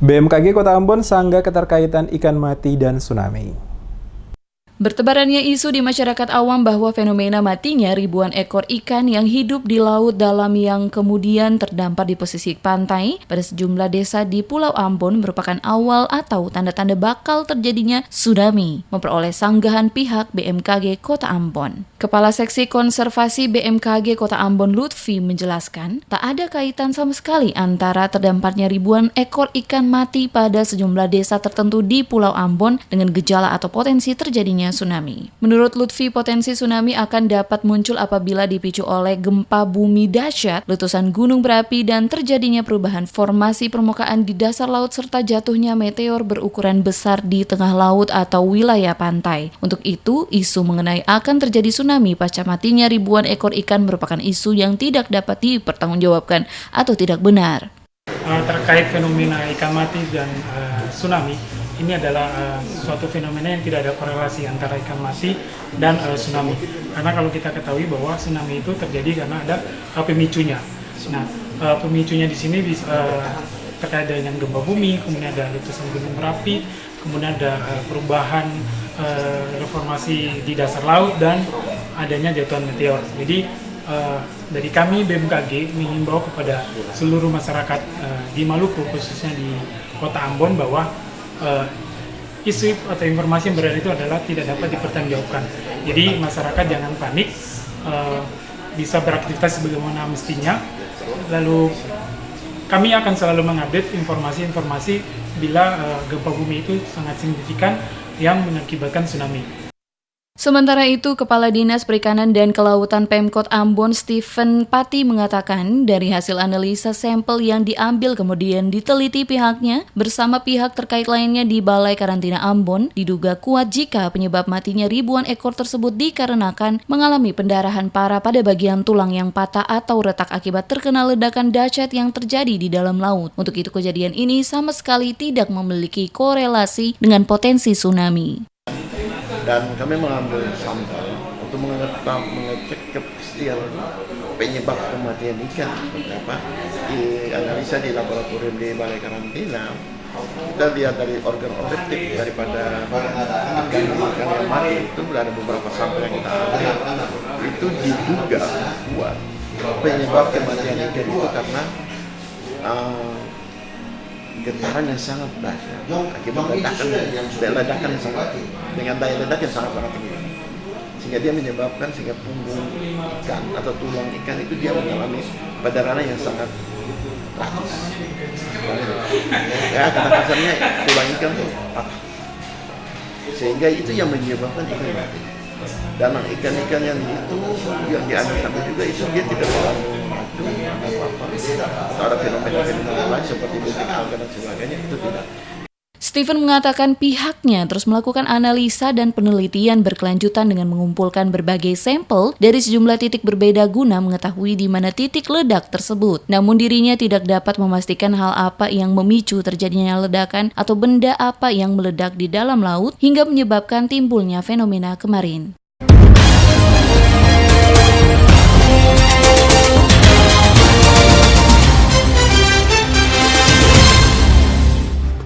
BMKG Kota Ambon sanggah keterkaitan ikan mati dan tsunami. Bertebarannya isu di masyarakat awam bahwa fenomena matinya ribuan ekor ikan yang hidup di laut dalam yang kemudian terdampar di pesisir pantai pada sejumlah desa di Pulau Ambon merupakan awal atau tanda-tanda bakal terjadinya tsunami, memperoleh sanggahan pihak BMKG Kota Ambon. Kepala Seksi Konservasi BMKG Kota Ambon Lutfi menjelaskan, tak ada kaitan sama sekali antara terdamparnya ribuan ekor ikan mati pada sejumlah desa tertentu di Pulau Ambon dengan gejala atau potensi terjadinya tsunami. Menurut Lutfi, potensi tsunami akan dapat muncul apabila dipicu oleh gempa bumi dahsyat, letusan gunung berapi, dan terjadinya perubahan formasi permukaan di dasar laut serta jatuhnya meteor berukuran besar di tengah laut atau wilayah pantai. Untuk itu, isu mengenai akan terjadi tsunami pasca matinya ribuan ekor ikan merupakan isu yang tidak dapat dipertanggungjawabkan atau tidak benar. Terkait fenomena ikan mati dan tsunami, ini adalah suatu fenomena yang tidak ada korelasi antara ikan mati dan tsunami. Karena kalau kita ketahui bahwa tsunami itu terjadi karena ada pemicunya. Nah, pemicunya di sini bisa terkait dengan gempa bumi, kemudian ada letusan gunung berapi, kemudian ada perubahan reformasi di dasar laut dan adanya jatuhan meteor. Jadi dari kami BMKG mengimbau kepada seluruh masyarakat di Maluku, khususnya di Kota Ambon, bahwa isu atau informasi yang beredar itu adalah tidak dapat dipertanggungjawabkan. Jadi masyarakat jangan panik, bisa beraktivitas sebagaimana mestinya. Lalu kami akan selalu mengupdate informasi-informasi bila gempa bumi itu sangat signifikan yang mengakibatkan tsunami. Sementara itu, Kepala Dinas Perikanan dan Kelautan Pemkot Ambon Stephen Pati mengatakan dari hasil analisa sampel yang diambil kemudian diteliti pihaknya bersama pihak terkait lainnya di Balai Karantina Ambon diduga kuat jika penyebab matinya ribuan ekor tersebut dikarenakan mengalami pendarahan parah pada bagian tulang yang patah atau retak akibat terkena ledakan dahsyat yang terjadi di dalam laut. Untuk itu kejadian ini sama sekali tidak memiliki korelasi dengan potensi tsunami. Dan kami mengambil sampel untuk mengecek kepastian penyebab kematian ikan seperti apa. Dianalisa di laboratorium di Balai Karantina, kita lihat dari organ objektif daripada ikan yang mati itu ada beberapa sampel yang kita ambil. Itu diduga kuat penyebab kematian ikan itu karena getaran yang sangat dahsyat akibat ledakan yang sangat dengan daya ledak yang sangat tinggi, sehingga dia menyebabkan sehingga punggung ikan atau tulang ikan itu dia mengalami pendarahan yang sangat tragis. Ya, kata kasarnya tulang ikan itu patah, sehingga itu yang menyebabkan ikan mati. Dan ikan-ikan yang itu yang dianalisa juga itu dia tidak mengandung racun atau apa, atau ada fenomena lain seperti butik alga dan sebagainya, itu tidak. Stephen mengatakan pihaknya terus melakukan analisa dan penelitian berkelanjutan dengan mengumpulkan berbagai sampel dari sejumlah titik berbeda guna mengetahui di mana titik ledak tersebut. Namun dirinya tidak dapat memastikan hal apa yang memicu terjadinya ledakan atau benda apa yang meledak di dalam laut hingga menyebabkan timbulnya fenomena kemarin.